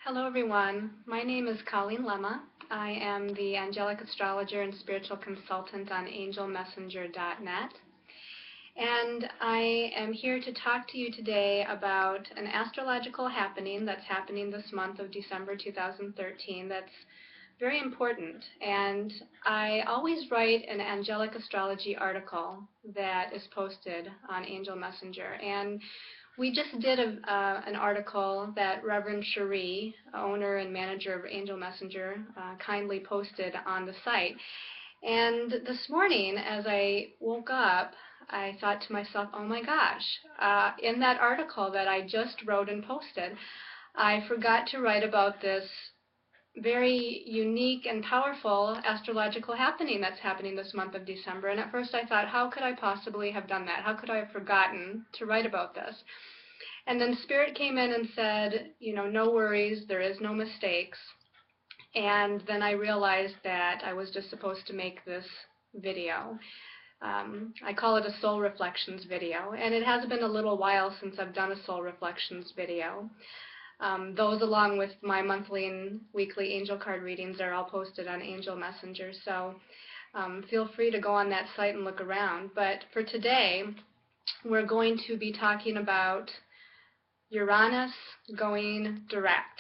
Hello everyone, my name is Colleen Lemma. I am the angelic astrologer and spiritual consultant on angelmessenger.net, and I am here to talk to you today about an astrological happening that's happening this month of December 2013 that's very important. And I always write an angelic astrology article that is posted on Angel Messenger, and we just did an article that Reverend Cherie, owner and manager of Angel Messenger, kindly posted on the site. And this morning, as I woke up, I thought to myself, oh my gosh, in that article that I just wrote and posted, I forgot to write about this very unique and powerful astrological happening that's happening this month of December. And at first I thought, how could I possibly have done that? How could I have forgotten to write about this? And then Spirit came in and said, no worries, there is no mistakes. And then I realized that I was just supposed to make this video. I call it a Soul Reflections video, and it has been a little while since I've done a Soul Reflections video. Those, along with my monthly and weekly angel card readings, are all posted on Angel Messenger, so feel free to go on that site and look around. But for today, we're going to be talking about Uranus going direct,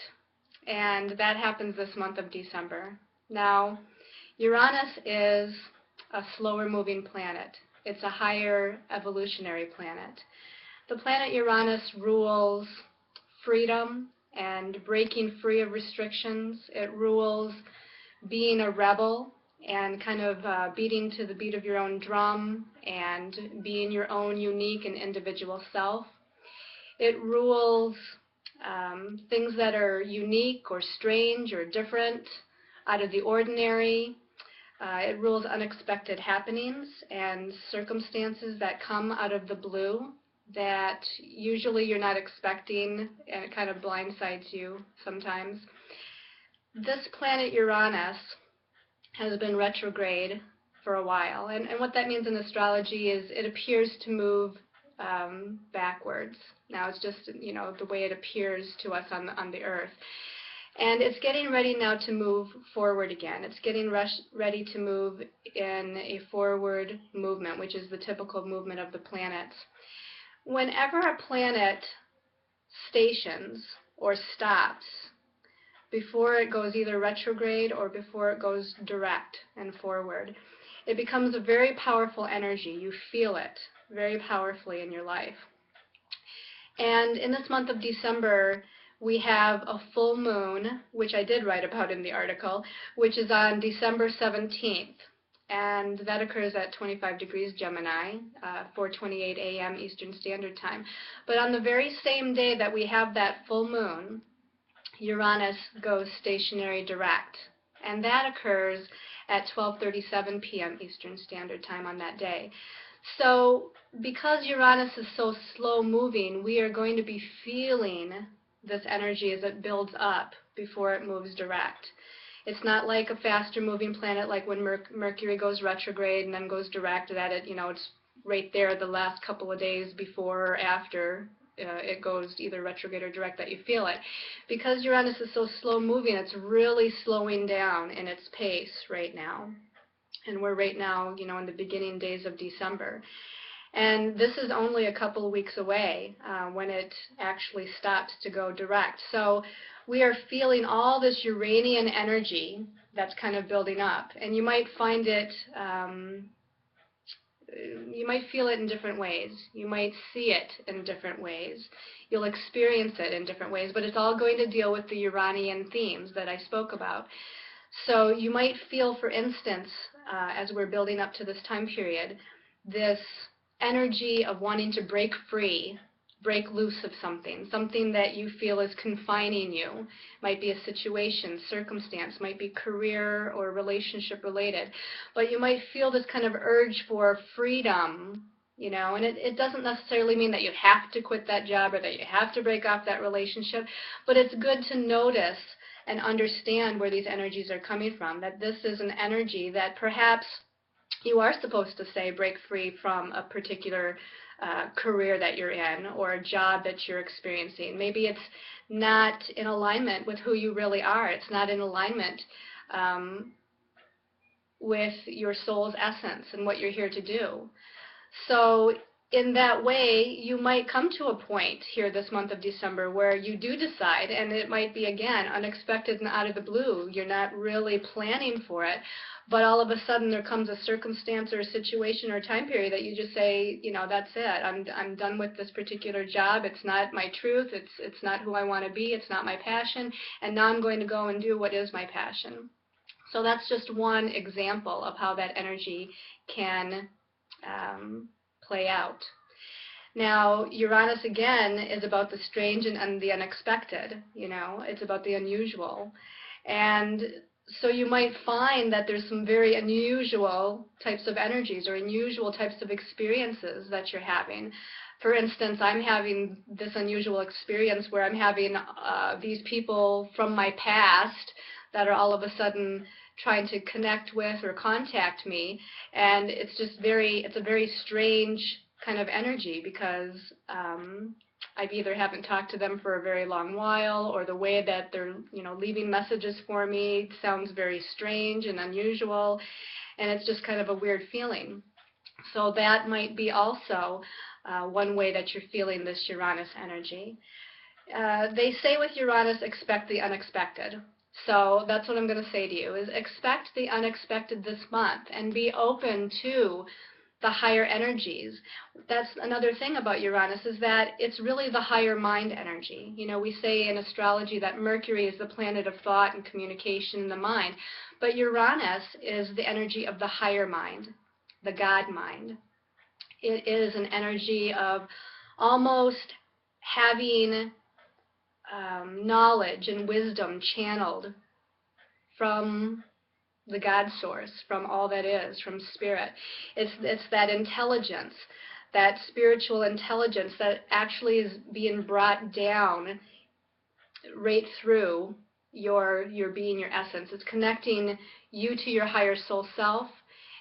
and that happens this month of December. Now, Uranus is a slower moving planet. It's a higher evolutionary planet. The planet Uranus rules freedom and breaking free of restrictions. It rules being a rebel and kind of beating to the beat of your own drum and being your own unique and individual self. It rules things that are unique or strange or different, out of the ordinary. It rules unexpected happenings and circumstances that come out of the blue that usually you're not expecting, and it kind of blindsides you sometimes. This planet Uranus has been retrograde for a while, and what that means in astrology is it appears to move backwards. Now it's just the way it appears to us on the earth. And it's getting ready now to move forward again. It's getting ready to move in a forward movement, which is the typical movement of the planets. Whenever a planet stations or stops before it goes either retrograde or before it goes direct and forward, it becomes a very powerful energy. You feel it very powerfully in your life. And in this month of December, we have a full moon, which I did write about in the article, which is on December 17th. And that occurs at 25 degrees Gemini, 4:28 a.m. Eastern Standard Time. But on the very same day that we have that full moon, Uranus goes stationary direct. And that occurs at 12:37 p.m. Eastern Standard Time on that day. So because Uranus is so slow moving, we are going to be feeling this energy as it builds up before it moves direct. It's not like a faster moving planet like when Mercury goes retrograde and then goes direct, that it's right there the last couple of days before or after it goes either retrograde or direct that you feel it. Because Uranus is so slow moving, it's really slowing down in its pace right now. And we're right now, in the beginning days of December. And this is only a couple of weeks away when it actually stops to go direct. So we are feeling all this Uranian energy that's kind of building up. And you might find it, you might feel it in different ways. You might see it in different ways. You'll experience it in different ways. But it's all going to deal with the Uranian themes that I spoke about. So you might feel, for instance, as we're building up to this time period, this energy of wanting to break free, break loose of something that you feel is confining you. Might be a situation, circumstance, might be career or relationship related. But you might feel this kind of urge for freedom, and it doesn't necessarily mean that you have to quit that job or that you have to break off that relationship, but it's good to notice and understand where these energies are coming from, that this is an energy that perhaps you are supposed to say break free from a particular career that you're in or a job that you're experiencing. Maybe it's not in alignment with who you really are. It's not in alignment with your soul's essence and what you're here to do. So in that way, you might come to a point here this month of December where you do decide, and it might be, again, unexpected and out of the blue. You're not really planning for it, but all of a sudden there comes a circumstance or a situation or time period that you just say, you know, that's it. I'm done with this particular job. It's not my truth. It's not who I want to be. It's not my passion, and now I'm going to go and do what is my passion. So that's just one example of how that energy can play out. Now, Uranus, again, is about the strange and the unexpected. You know, it's about the unusual. And so you might find that there's some very unusual types of energies or unusual types of experiences that you're having. For instance, I'm having this unusual experience where I'm having these people from my past that are all of a sudden trying to connect with or contact me, and it's a very strange kind of energy because I either haven't talked to them for a very long while, or the way that they're, you know, leaving messages for me sounds very strange and unusual, and it's just kind of a weird feeling. So that might be also one way that you're feeling this Uranus energy. They say with Uranus, expect the unexpected. So that's what I'm going to say to you, is expect the unexpected this month and be open to the higher energies. That's another thing about Uranus, is that it's really the higher mind energy. You know, we say in astrology that Mercury is the planet of thought and communication in the mind, but Uranus is the energy of the higher mind, the God mind. It is an energy of almost having knowledge and wisdom channeled from the God source, from all that is, from spirit. It's that intelligence, that spiritual intelligence that actually is being brought down right through your being, your essence. It's connecting you to your higher soul self,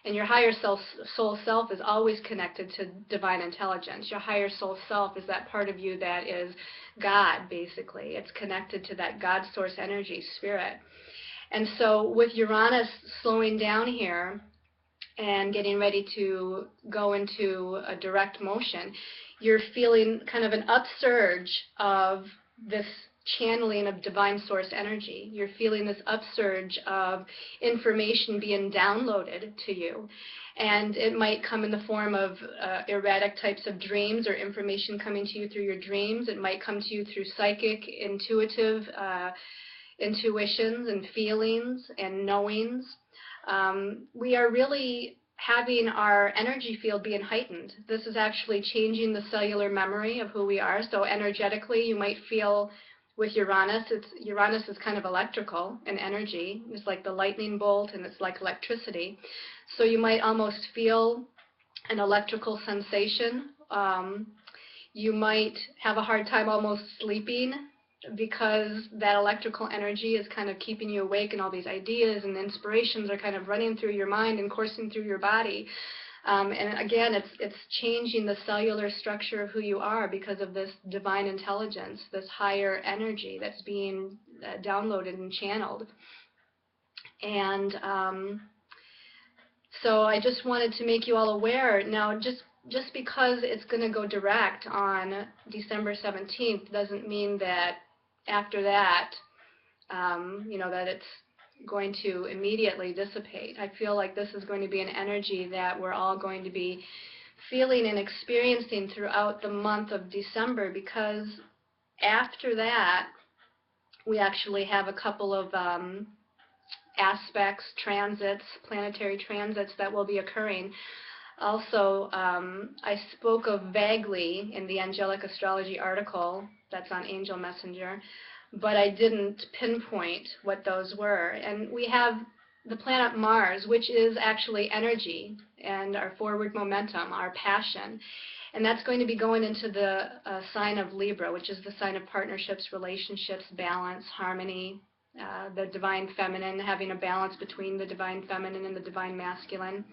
and your higher soul self is always connected to divine intelligence. Your higher soul self is that part of you that is God, basically. It's connected to that God source energy, spirit. And so with Uranus slowing down here and getting ready to go into a direct motion, you're feeling kind of an upsurge of this channeling of divine source energy. You're feeling this upsurge of information being downloaded to you. And it might come in the form of erratic types of dreams or information coming to you through your dreams. It might come to you through psychic, intuitive intuitions and feelings and knowings. We are really having our energy field being heightened. This is actually changing the cellular memory of who we are. So energetically, you might feel with Uranus, Uranus is kind of electrical in energy. It's like the lightning bolt, and it's like electricity. So you might almost feel an electrical sensation. You might have a hard time almost sleeping because that electrical energy is kind of keeping you awake, and all these ideas and inspirations are kind of running through your mind and coursing through your body. And again, it's changing the cellular structure of who you are because of this divine intelligence, this higher energy that's being downloaded and channeled. And so I just wanted to make you all aware. Now, just because it's going to go direct on December 17th doesn't mean that after that, you know, that it's going to immediately dissipate. I feel like this is going to be an energy that we're all going to be feeling and experiencing throughout the month of December, because after that, we actually have a couple of aspects, transits, planetary transits that will be occurring. Also, I spoke of vaguely in the Angelic Astrology article that's on Angel Messenger, but I didn't pinpoint what those were. And we have the planet Mars, which is actually energy and our forward momentum, our passion. And that's going to be going into the sign of Libra, which is the sign of partnerships, relationships, balance, harmony, the divine feminine, having a balance between the divine feminine and the divine masculine.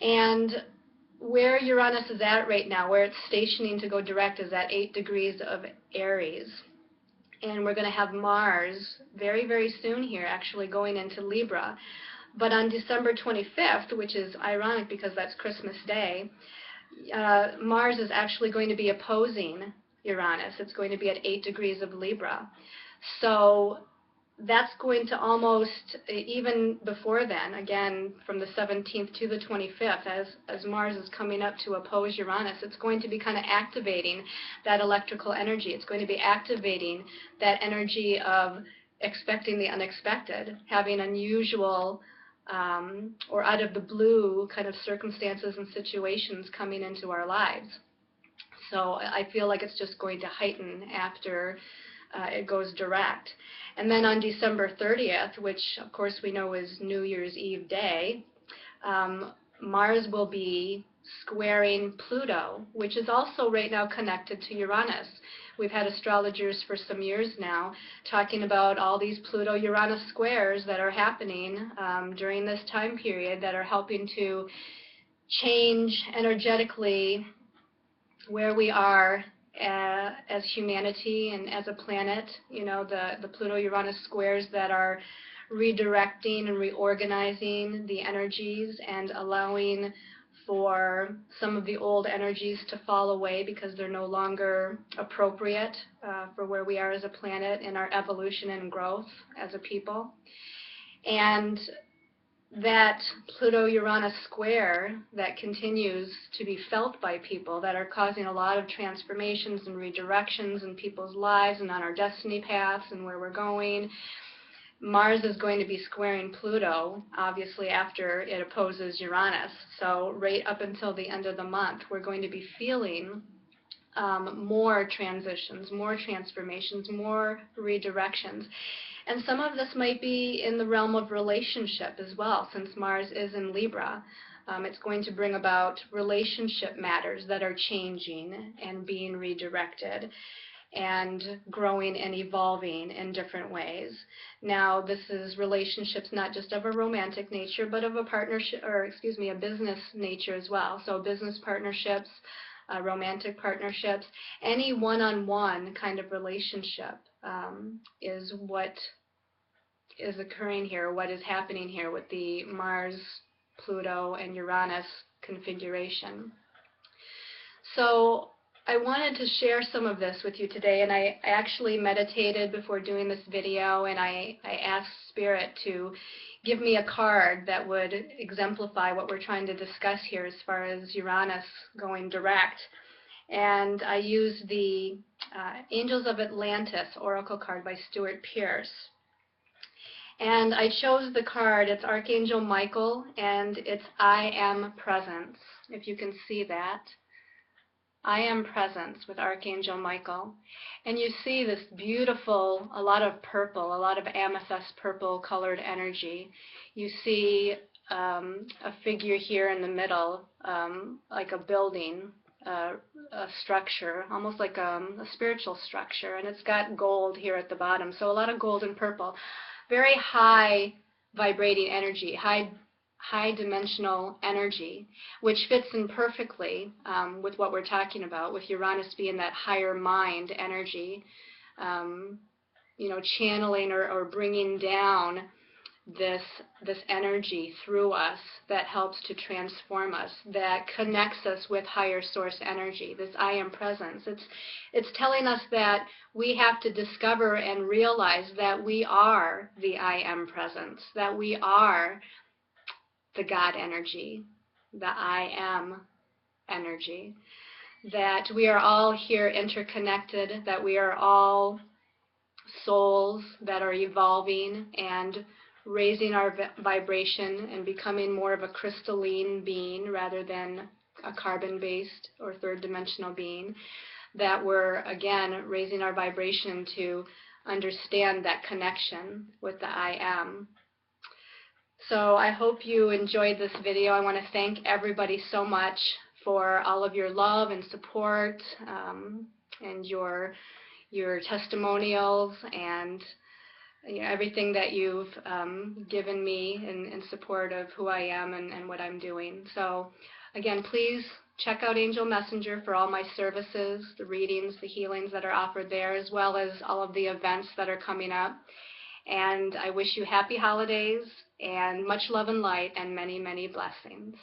And where Uranus is at right now, where it's stationing to go direct, is at 8 degrees of Aries. And we're going to have Mars very, very soon here, actually going into Libra. But on December 25th, which is ironic because that's Christmas Day, Mars is actually going to be opposing Uranus. It's going to be at 8 degrees of Libra. So that's going to almost, even before then, again, from the 17th to the 25th, as Mars is coming up to oppose Uranus, it's going to be kind of activating that electrical energy. It's going to be activating that energy of expecting the unexpected, having unusual or out of the blue kind of circumstances and situations coming into our lives. So I feel like it's just going to heighten after it goes direct. And then on December 30th, which of course we know is New Year's Eve day, Mars will be squaring Pluto, which is also right now connected to Uranus. We've had astrologers for some years now talking about all these Pluto-Uranus squares that are happening during this time period that are helping to change energetically where we are as humanity and as a planet. You know, the Pluto-Uranus squares that are redirecting and reorganizing the energies and allowing for some of the old energies to fall away because they're no longer appropriate for where we are as a planet in our evolution and growth as a people. And that Pluto-Uranus square that continues to be felt by people, that are causing a lot of transformations and redirections in people's lives and on our destiny paths and where we're going. Mars is going to be squaring Pluto, obviously, after it opposes Uranus. So right up until the end of the month, we're going to be feeling more transitions, more transformations, more redirections. And some of this might be in the realm of relationship as well, since Mars is in Libra. It's going to bring about relationship matters that are changing and being redirected and growing and evolving in different ways. Now, this is relationships not just of a romantic nature, but of a partnership, or excuse me, a business nature as well. So business partnerships, romantic partnerships, any one-on-one kind of relationship is what is occurring here, what is happening here with the Mars, Pluto, and Uranus configuration. So I wanted to share some of this with you today, and I actually meditated before doing this video, and I asked Spirit to give me a card that would exemplify what we're trying to discuss here as far as Uranus going direct. And I used the Angels of Atlantis Oracle card by Stuart Pearce. And I chose the card, it's Archangel Michael, and it's I Am Presence, if you can see that. I Am Presence with Archangel Michael. And you see this beautiful, a lot of purple, a lot of amethyst purple colored energy. You see a figure here in the middle, like a building, a structure, almost like a spiritual structure, and it's got gold here at the bottom. So a lot of gold and purple. Very high vibrating energy, high dimensional energy, which fits in perfectly with what we're talking about, with Uranus being that higher mind energy, you know, channeling or bringing down this energy through us that helps to transform us, that connects us with higher source energy, this I Am Presence. It's telling us that we have to discover and realize that we are the I Am Presence, that we are the God energy, the I Am energy, that we are all here interconnected, that we are all souls that are evolving and raising our vibration and becoming more of a crystalline being rather than a carbon-based or third-dimensional being, that we're, again, raising our vibration to understand that connection with the I Am. So I hope you enjoyed this video. I want to thank everybody so much for all of your love and support and your testimonials and everything that you've given me in support of who I am and what I'm doing. So Again, please check out Angel Messenger for all my services, the readings, the healings that are offered there, as well as all of the events that are coming up. And I wish you happy holidays and much love and light and many, many blessings.